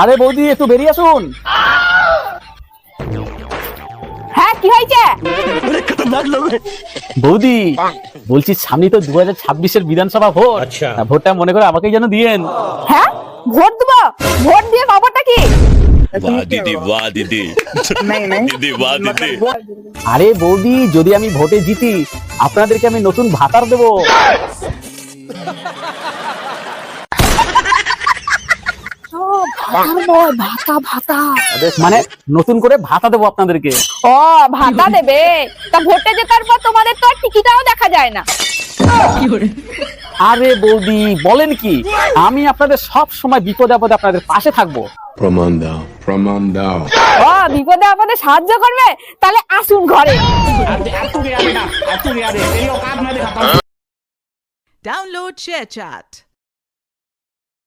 আরে বৌদি একটু বেরিয়ে আসুন। হ্যাঁ কি হয়েছে? বৌদি বলছি সামনে তো 2026-এর বিধানসভা ভোট, ভোটটা মনে করে আমাকেই যেন দিয়েন। হ্যাঁ ভোট দেবো, ভোট দিয়ে খবরটা কি? वाह दीदी दीदी वाह दीदी। আরে বৌদি যদি আমি ভোটে জিতি আপনাদেরকে আমি নতুন ভাতার দেবো। মানে নতুন করে ভাতা দেবো আপনাদেরকে। ও ভাতা দেবে? তা ভোটে জেতার পর তোমাদের তো আর টিকিটাও দেখা যায় না। আরে বৌদি বলেন কি, আমি আপনাদের সব সময় বিপদে আপদে আপনাদের পাশে থাকবো। প্রমাণ দাও, প্রমাণ দাও। ও বিপদে আপদে সাহায্য করবে, তাহলে আসুন ঘরে। Download ShareChat.